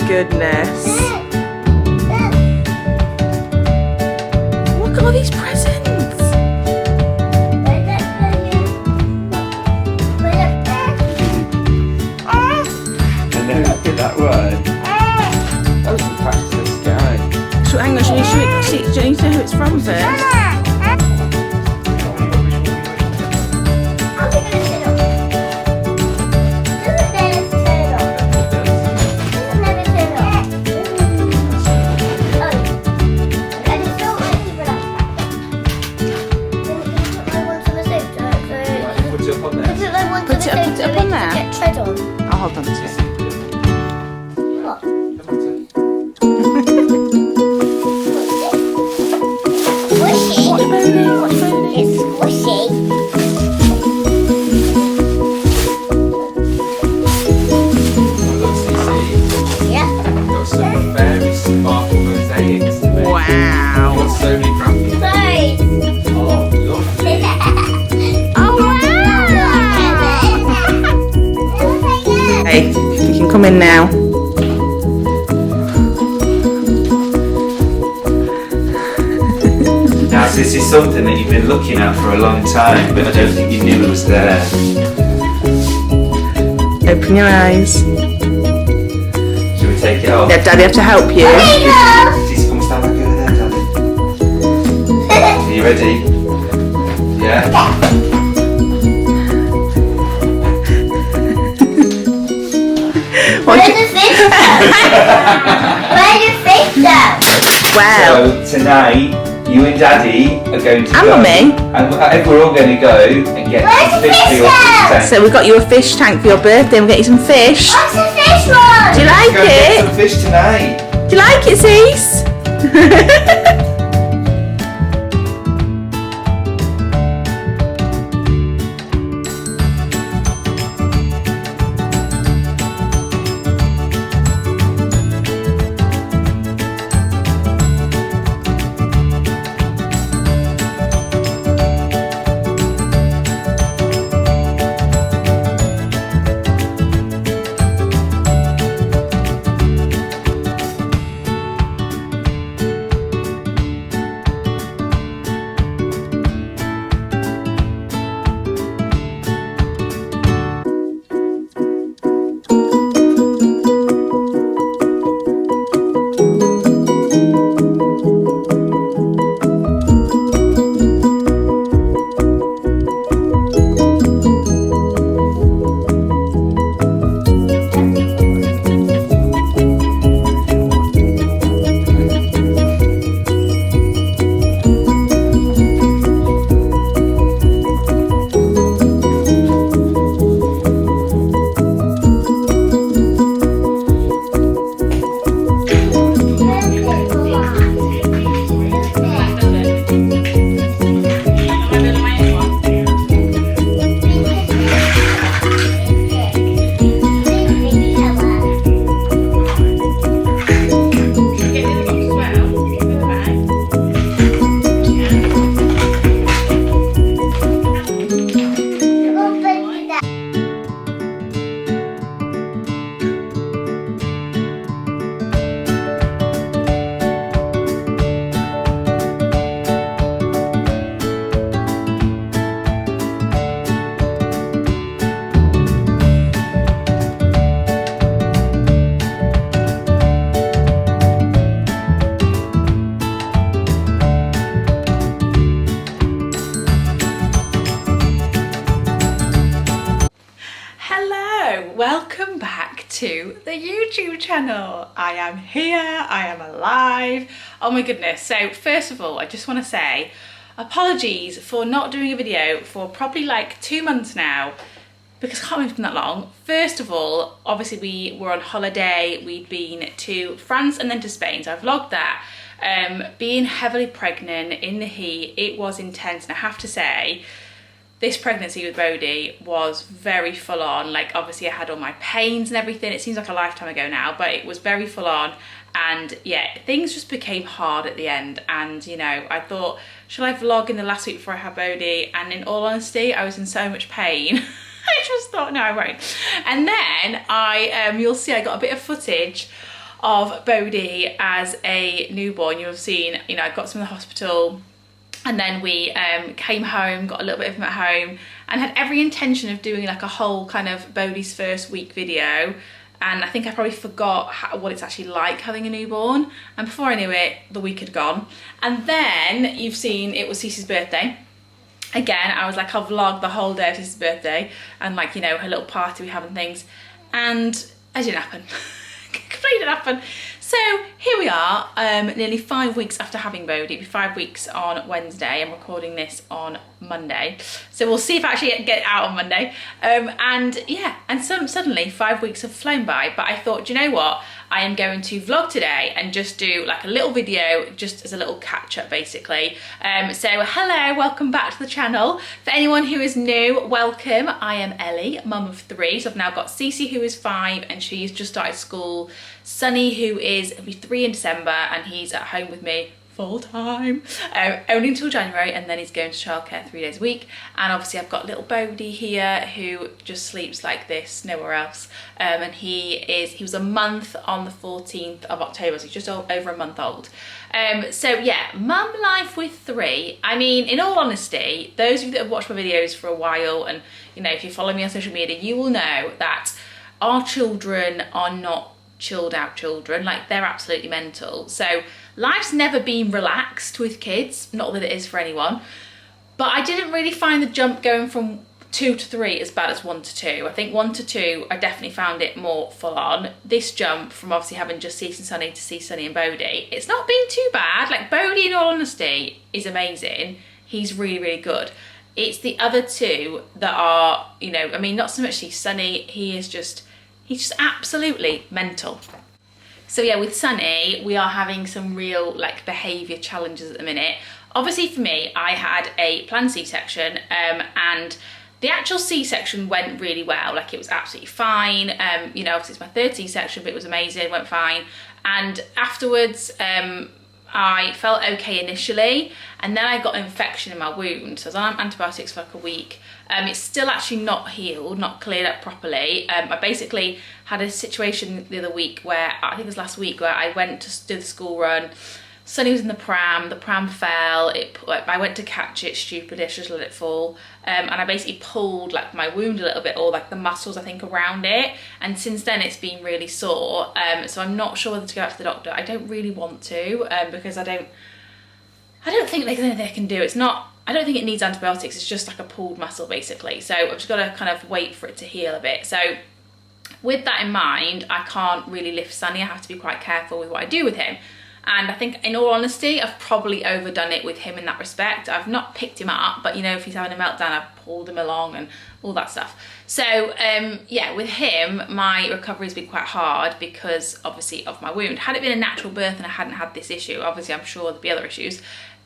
goodness. Look at all these presents. And then look at that one. That was attached to the sky. So hang on, do you need to know who it's from first? Put it up on there. I'll hold on to it. It's squishy. Yeah. Got some very sparkle mosaics to make. Wow. Got so many crafty. Nice. Oh, lovely. Oh wow! Hey, you can come in now. Now, this is something that you've been looking at for a long time, but I don't think you knew it was there. Open your eyes. Shall we take it off? Yeah, Daddy have to help you. Just come stand back over there, Daddy. Are you ready? Yeah? Where's the fish go? Where's the fish go? Wow. So, tonight, you and Daddy are going to And go. Mummy. And we're all going to go and get Where's some the fish for fish your go? tank. So we've got you a fish tank for your birthday. We'll get you some fish. What's the fish one? Do you like Go and get some it? fish tonight. Do you like it, Cease? Welcome back to the YouTube channel. I am here, I am alive. Oh my goodness. So first of all, I just want to say apologies for not doing a video for probably like 2 months now, because I can't believe it's been that long. First of all, obviously we were on holiday. We'd been to France and then to Spain, so I vlogged that. Being heavily pregnant in the heat, it was intense, and I have to say, this pregnancy with Bodhi was very full on. Like, obviously I had all my pains and everything. It seems like a lifetime ago now, but it was very full on. And yeah, things just became hard at the end. And you know, I thought, shall I vlog in the last week before I had Bodhi? And in all honesty, I was in so much pain. I just thought, no, I won't. And then you'll see I got a bit of footage of Bodhi as a newborn. You'll have seen, you know, I got some in the hospital, and then we came home, got a little bit of him at home, and had every intention of doing like a whole kind of Bodhi's first week video. And I think I probably forgot what it's actually like having a newborn. And before I knew it, the week had gone. And then you've seen it was Cece's birthday. Again, I was like, I'll vlog the whole day of Cece's birthday and like, you know, her little party we have and things. And it didn't happen. Completely didn't happen. So here we are, nearly 5 weeks after having Bodhi. It'll be 5 weeks on Wednesday. I'm recording this on Monday. So we'll see if I actually get it out on Monday. And yeah, and suddenly 5 weeks have flown by, but I thought, do you know what? I am going to vlog today and just do like a little video just as a little catch up basically. So hello, welcome back to the channel. For anyone who is new, welcome. I am Ellie, mum of 3. So I've now got Cece who is 5 and she's just started school. Sonny who is will be 3 in December and he's at home with me full time, only until January, and then he's going to childcare 3 days a week. And obviously I've got little Bodhi here who just sleeps like this, nowhere else. And he was a month on the 14th of October, so he's just over a month old. So yeah, mum life with 3. I mean, in all honesty, those of you that have watched my videos for a while, and you know, if you follow me on social media, you will know that our children are not chilled out children, like they're absolutely mental. So life's never been relaxed with kids, not that it is for anyone, but I didn't really find the jump going from 2 to 3 as bad as 1 to 2. I think 1 to 2 I definitely found it more full on. This jump from obviously having just Cece and Sonny to see Sonny and Bodhi, it's not been too bad. Like Bodhi, in all honesty, is amazing. He's really, really good. It's the other 2 that are, you know, I mean, not so much Sonny, he's just absolutely mental. So yeah, with Sonny, we are having some real like behaviour challenges at the minute. Obviously for me, I had a planned C-section and the actual C-section went really well. Like it was absolutely fine. You know, obviously it's my 3rd C-section, but it was amazing, it went fine. And afterwards, I felt okay initially, and then I got an infection in my wound. So I was on antibiotics for like a week. It's still actually not healed, not cleared up properly. I basically had a situation the other week where, I think it was last week, where I went to do the school run. Sonny was in the pram fell, I went to catch it, stupidish, just let it fall. And I basically pulled like my wound a little bit, or like the muscles I think around it. And since then it's been really sore. So I'm not sure whether to go out to the doctor. I don't really want to, because I don't think there's anything they can do. I don't think it needs antibiotics, it's just like a pulled muscle basically. So I've just got to kind of wait for it to heal a bit. So with that in mind, I can't really lift Sonny. I have to be quite careful with what I do with him. And I think, in all honesty, I've probably overdone it with him in that respect. I've not picked him up, but you know, if he's having a meltdown, I've pulled him along and all that stuff. So yeah, with him, my recovery has been quite hard because obviously of my wound. Had it been a natural birth and I hadn't had this issue, obviously I'm sure there'd be other issues,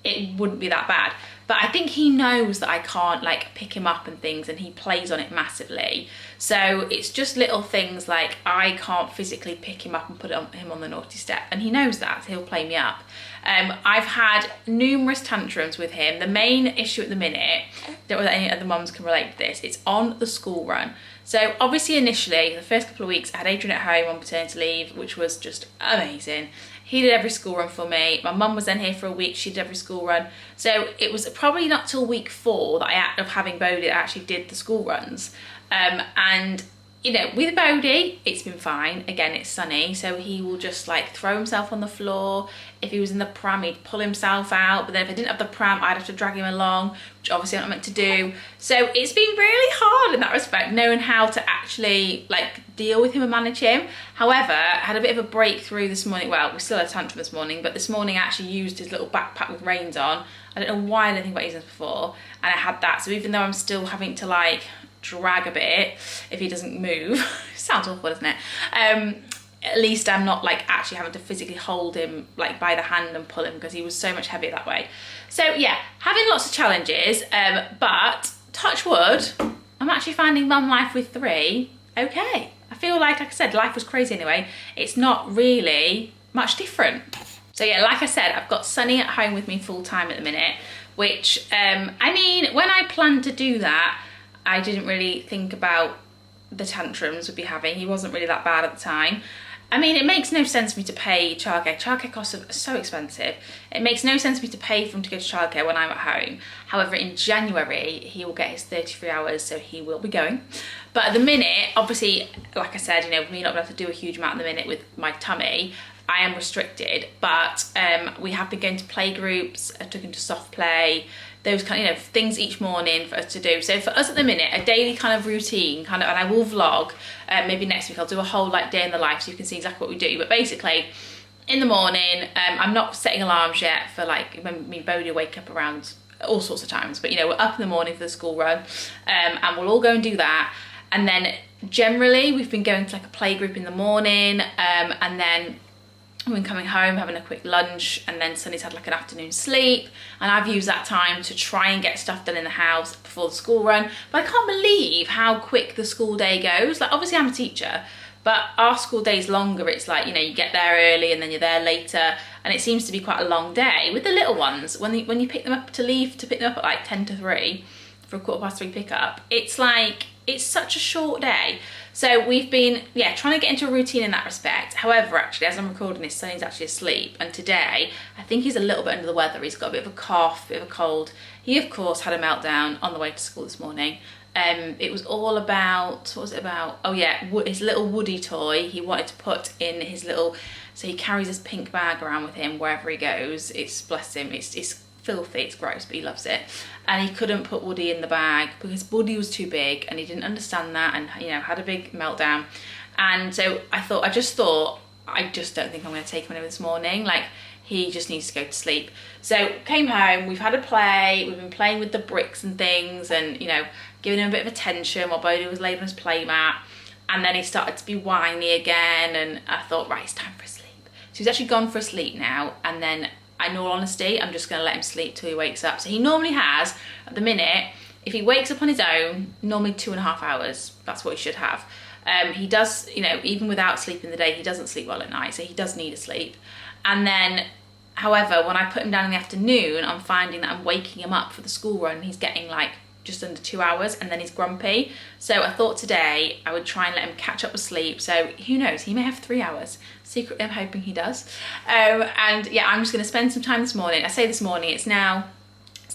it wouldn't be that bad. But I think he knows that I can't like pick him up and things, and he plays on it massively. So it's just little things like I can't physically pick him up and put him on the naughty step, and he knows that, so he'll play me up. I've had numerous tantrums with him. The main issue at the minute, don't know whether any other mums can relate to this, it's on the school run. So obviously initially, the first couple of weeks, I had Adrian at home on paternity leave, which was just amazing. He did every school run for me. My mum was then here for a week, she did every school run. So it was probably not till week 4 that of having Bodhi that I actually did the school runs. And you know, with Bodhi, it's been fine. Again, it's Sonny, so he will just like throw himself on the floor. If he was in the pram, he'd pull himself out. But then if I didn't have the pram, I'd have to drag him along, which obviously I'm not meant to do. So it's been really hard in that respect, knowing how to actually like deal with him and manage him. However, I had a bit of a breakthrough this morning. Well, we still had a tantrum this morning, but this morning I actually used his little backpack with reins on. I don't know why I didn't think about using this before. And I had that, so even though I'm still having to like drag a bit if he doesn't move, sounds awful, doesn't it? At least I'm not like actually having to physically hold him like by the hand and pull him, because he was so much heavier that way. So yeah, having lots of challenges, but touch wood, I'm actually finding mum life with 3 okay. I feel like I said, life was crazy anyway. It's not really much different. So yeah, like I said, I've got Sonny at home with me full time at the minute, which I mean, when I planned to do that, I didn't really think about the tantrums we'd be having. He wasn't really that bad at the time. I mean, it makes no sense for me to pay childcare. Childcare costs are so expensive. It makes no sense for me to pay for him to go to childcare when I'm at home. However, in January, he will get his 33 hours, so he will be going. But at the minute, obviously, like I said, you know, me not being able to do a huge amount at the minute with my tummy, I am restricted. But we have been going to play groups. I took him to soft play, those kind of, you know, things each morning for us to do. So for us at the minute, a daily kind of routine, kind of, and I will vlog, maybe next week I'll do a whole like day in the life so you can see exactly what we do. But basically, in the morning, I'm not setting alarms yet for like, when me and Bodhi wake up around all sorts of times, but you know, we're up in the morning for the school run, and we'll all go and do that. And then generally we've been going to like a play group in the morning, and then we've been coming home, having a quick lunch, and then Sunny's had like an afternoon sleep, and I've used that time to try and get stuff done in the house before the school run. But I can't believe how quick the school day goes. Like, obviously I'm a teacher, but our school day is longer. It's like, you know, you get there early and then you're there later, and it seems to be quite a long day. With the little ones, when you pick them up to pick them up at like 10 to 3 for a 3:15 pickup, it's like, it's such a short day. So we've been, yeah, trying to get into a routine in that respect. However, actually, as I'm recording this, Sonny's actually asleep. And today, I think he's a little bit under the weather. He's got a bit of a cough, a bit of a cold. He, of course, had a meltdown on the way to school this morning. It was all about, what was it about? Oh yeah, his little Woody toy he wanted to put in his little, so he carries this pink bag around with him wherever he goes. It's, bless him, it's filthy, it's gross, but he loves it. And he couldn't put Woody in the bag because Woody was too big, and he didn't understand that, and you know, had a big meltdown. And so I just thought I just don't think I'm going to take him in this morning. Like, he just needs to go to sleep. So came home, we've had a play, we've been playing with the bricks and things, and you know, giving him a bit of attention while Bodhi was laid on his play mat. And then he started to be whiny again, and I thought, right, it's time for a sleep. So he's actually gone for a sleep now, and then, in all honesty, I'm just going to let him sleep till he wakes up. So he normally has, at the minute, if he wakes up on his own, normally 2.5 hours. That's what he should have. He does, you know, even without sleep in the day, he doesn't sleep well at night, so he does need a sleep. And then, however, when I put him down in the afternoon, I'm finding that I'm waking him up for the school run, and he's getting like just under 2 hours, and then he's grumpy. So I thought today I would try and let him catch up with sleep. So who knows, he may have 3 hours. Secretly, I'm hoping he does. And yeah, I'm just going to spend some time this morning. I say this morning, it's now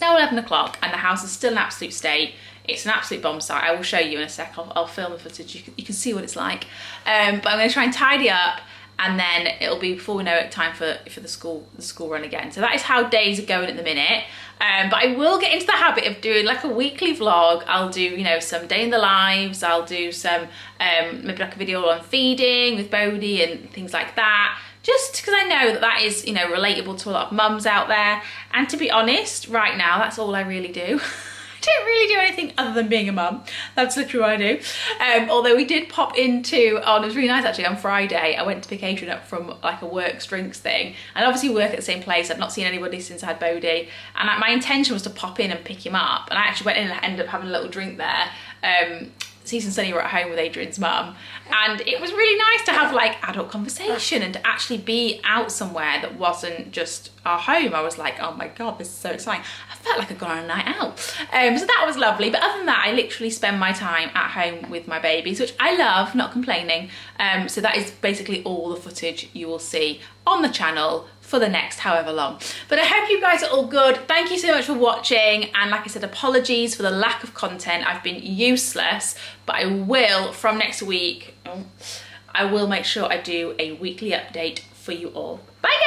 11 o'clock, and the house is still an absolute state. It's an absolute bomb site. I will show you in a sec. I'll film the footage. You can see what it's like. But I'm going to try and tidy up, and then it'll be, before we know it, time for the school run again. So that is how days are going at the minute. But I will get into the habit of doing like a weekly vlog. I'll do, you know, some day in the lives. I'll do some maybe like a video on feeding with Bodhi and things like that. Just because I know that is, you know, relatable to a lot of mums out there. And to be honest, right now, that's all I really do. I don't really do anything other than being a mum. That's literally what I do. Although we did pop into, it was really nice actually, on Friday, I went to pick Adrian up from like a works drinks thing, and obviously we work at the same place. I've not seen anybody since I had Bodhi, and my intention was to pop in and pick him up, and I actually went in and ended up having a little drink there. Cease and Sunny were at home with Adrian's mum, and it was really nice to have like adult conversation and to actually be out somewhere that wasn't just our home. I was like, oh my god, this is so exciting. I felt like I'd gone on a night out. So that was lovely. But other than that, I literally spend my time at home with my babies, which I love, not complaining. So that is basically all the footage you will see on the channel for the next however long. But I hope you guys are all good. Thank you so much for watching, and like I said, apologies for the lack of content. I've been useless, but I will, from next week, I will make sure I do a weekly update for you all. Bye guys!